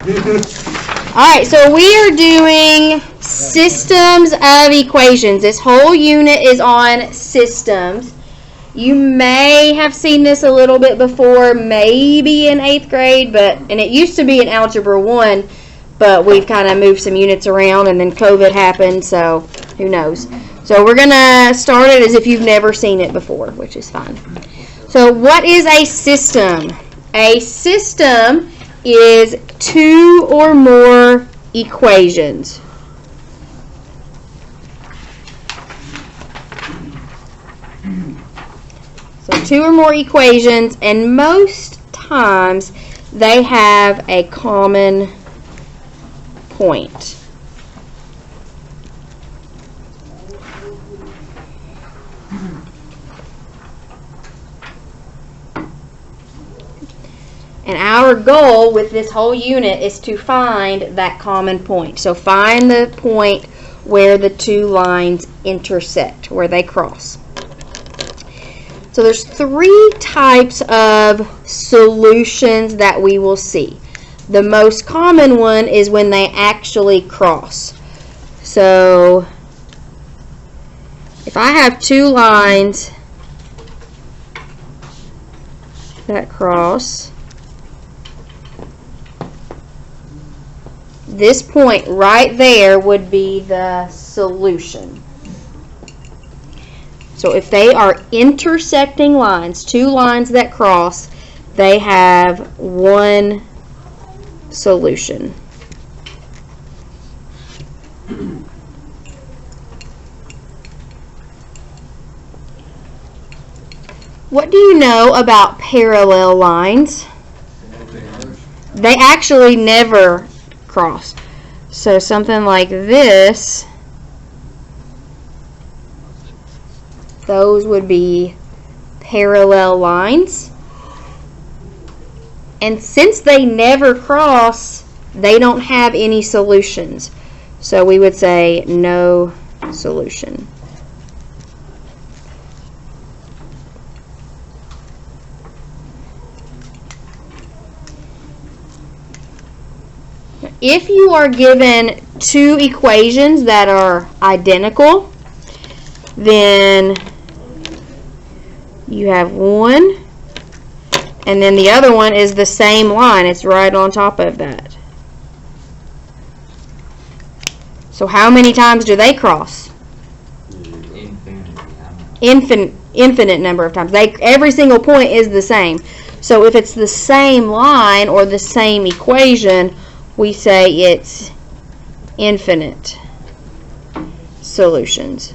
Alright, so we are doing systems of equations. This whole unit is on systems. You may have seen this a little bit before, maybe in 8th grade, and it used to be in Algebra 1, but we've kind of moved some units around, and then COVID happened, so who knows. So we're going to start it as if you've never seen it before, which is fine. So what is a system? A system is two or more equations. So two or more equations, and most times they have a common point. And our goal with this whole unit is to find that common point. So find the point where the two lines intersect, where they cross. So there's three types of solutions that we will see. The most common one is when they actually cross. So if I have two lines that cross, this point right there would be the solution. So if they are intersecting lines, two lines that cross, they have one solution. What do you know about parallel lines? They actually never cross. So something like this, those would be parallel lines. And since they never cross, they don't have any solutions. So we would say no solution. If you are given two equations that are identical, then you have one, and then the other one is the same line. It's right on top of that. So how many times do they cross? Infinite number of times. Every single point is the same. So if it's the same line or the same equation, we say it's infinite solutions.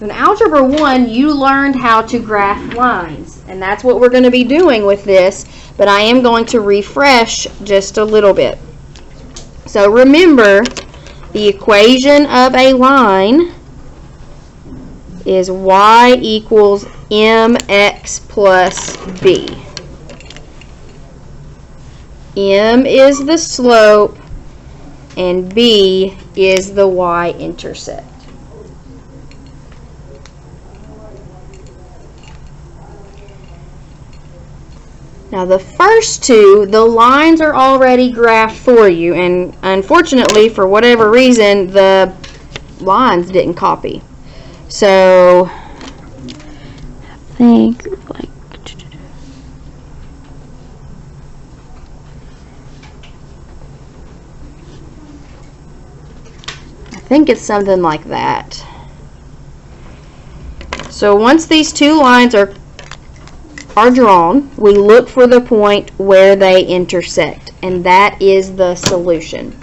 In Algebra 1, you learned how to graph lines, and that's what we're going to be doing with this, but I am going to refresh just a little bit. So remember, the equation of a line is y equals mx plus b. M is the slope and b is the y-intercept. Now the first two, the lines are already graphed for you, and unfortunately, for whatever reason, the lines didn't copy. So I think it's something like that. So once these two lines are drawn, we look for the point where they intersect, and that is the solution.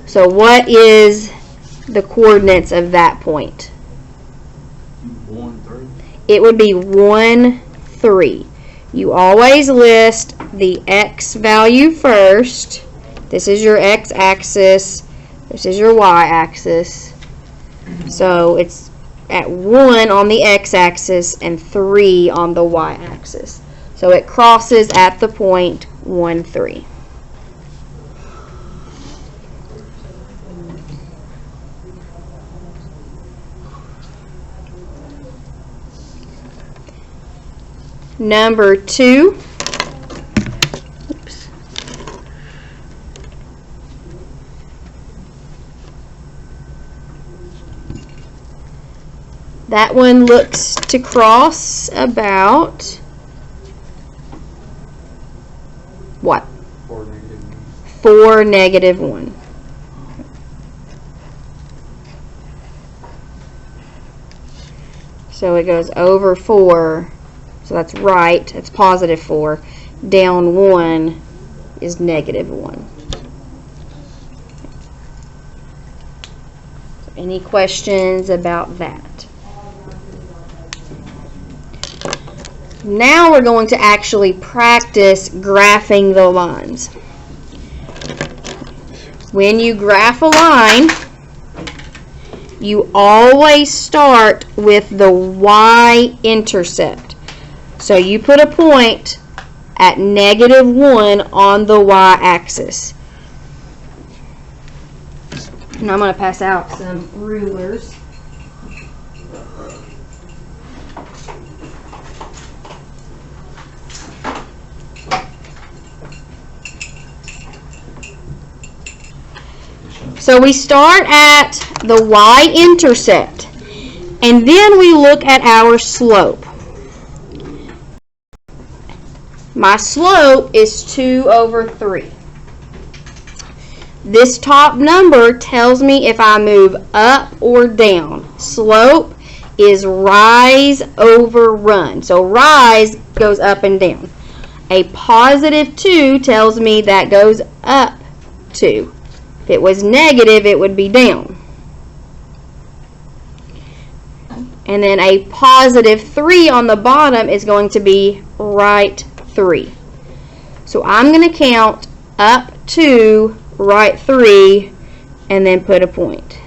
So what is the coordinates of that point? 1, 3. It would be 1, 3. You always list the x value first. This is your x-axis. This is your y-axis. So it's at 1 on the x-axis and 3 on the y-axis. So it crosses at the point 1, 3. number 2. Oops. That one looks to cross about what? 4 negative 1. 4 negative 1. So it goes over 4, so that's right, it's positive 4. Down 1 is negative 1. So any questions about that? Now we're going to actually practice graphing the lines. When you graph a line, you always start with the y-intercept. So you put a point at negative 1 on the y-axis. And I'm going to pass out some rulers. So we start at the y-intercept, and then we look at our slope. My slope is 2 over 3. This top number tells me if I move up or down. Slope is rise over run. So rise goes up and down. A positive 2 tells me that goes up 2. If it was negative, it would be down. And then a positive 3 on the bottom is going to be right 3. So I'm going to count up 2, right 3, and then put a point.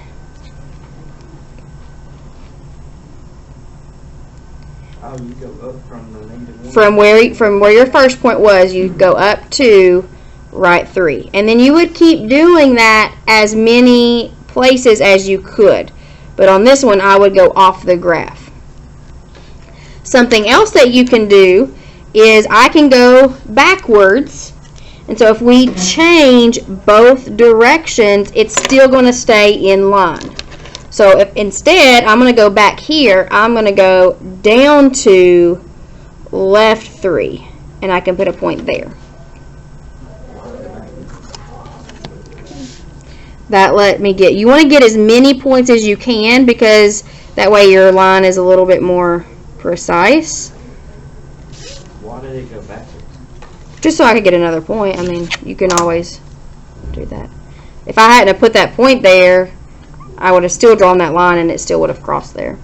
Oh, you go up from the negative 1? From where your first point was, you go up 2, right 3. And then you would keep doing that as many places as you could. But on this one, I would go off the graph. Something else that you can do is I can go backwards. And so if we change both directions, it's still going to stay in line. So if instead I'm going to go back here, I'm going to go down 2, left 3. And I can put a point there. That let me get, you want to get as many points as you can because that way your line is a little bit more precise. Why did it go backwards? Just so I could get another point. I mean, you can always do that. If I hadn't have put that point there, I would have still drawn that line and it still would have crossed there.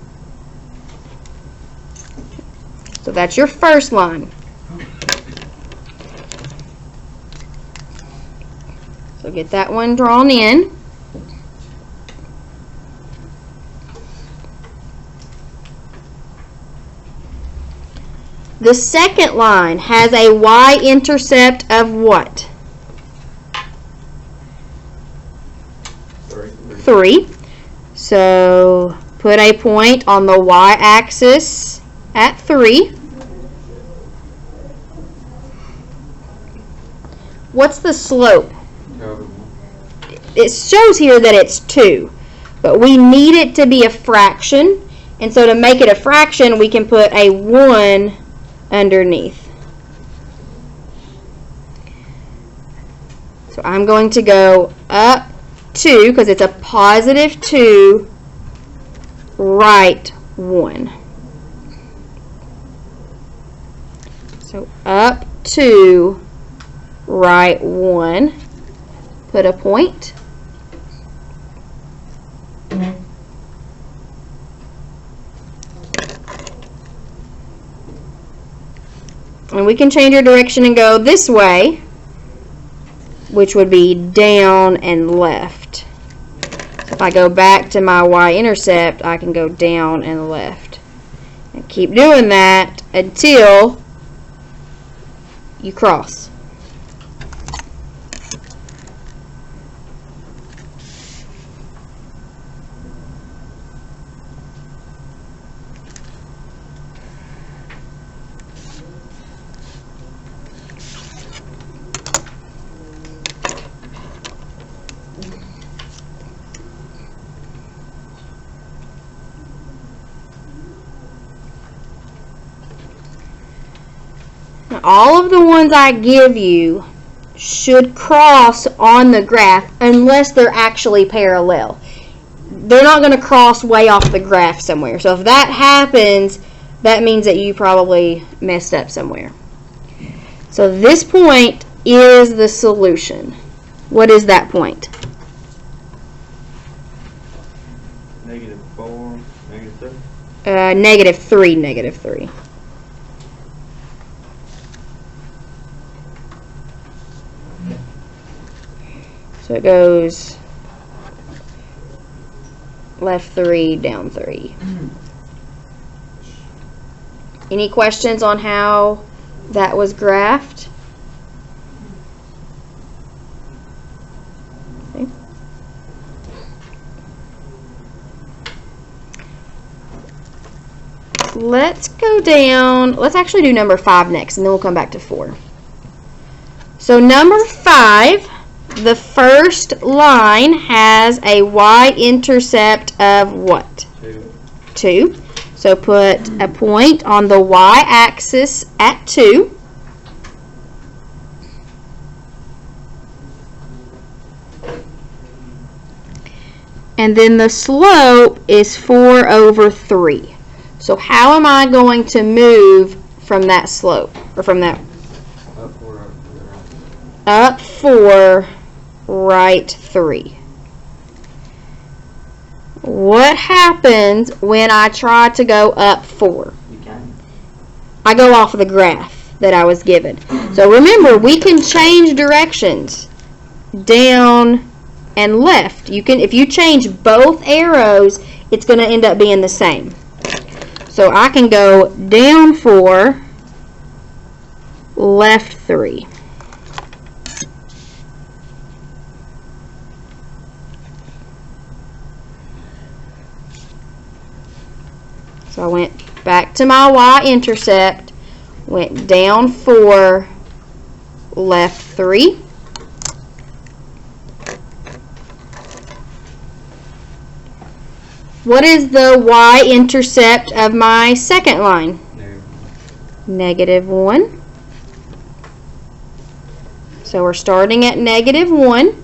So that's your first line. So get that one drawn in. The second line has a y-intercept of what? 3. So put a point on the y-axis at 3. What's the slope? It shows here that it's 2, but we need it to be a fraction, and so to make it a fraction, we can put a 1 underneath. So I'm going to go up 2, because it's a positive 2, right 1. So up 2, right 1, put a point. And we can change our direction and go this way, which would be down and left. So if I go back to my y-intercept, I can go down and left. And keep doing that until you cross. all of the ones I give you should cross on the graph unless they're actually parallel. They're not going to cross way off the graph somewhere. So if that happens, that means that you probably messed up somewhere. So this point is the solution. What is that point? -4, -3. -3, -3. So it goes left 3, down 3. Any questions on how that was graphed? Okay. Let's go down. Let's actually do number 5 next, and then we'll come back to 4. So number 5, the first line has a y-intercept of what? 2. So put a point on the y-axis at 2. And then the slope is 4/3. So how am I going to move from that slope, or from that? Up 4, right 3. What happens when I try to go up 4? You can. I go off of the graph that I was given. So remember, we can change directions down and left. You can, if you change both arrows, it's going to end up being the same. So I can go down 4, left 3. So I went back to my y-intercept, went down 4, left 3. What is the y-intercept of my second line? -1. So we're starting at -1.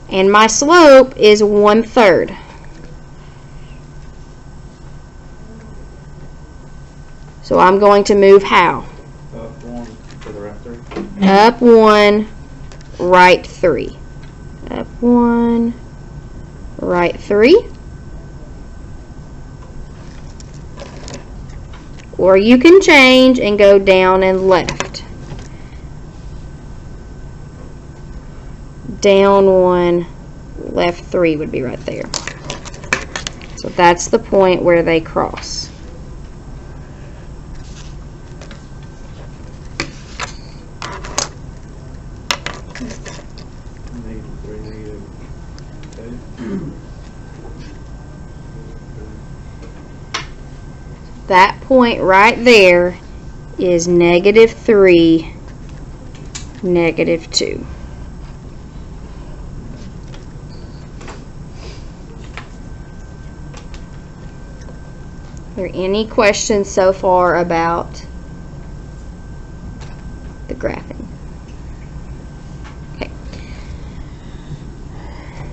And my slope is 1/3. So I'm going to move how? Up 1 to the right 3. Up 1, right 3. Up 1, right 3. Or you can change and go down and left. Down 1, left 3 would be right there. So that's the point where they cross. That point right there is -3, -2. Are there any questions so far about the graphing?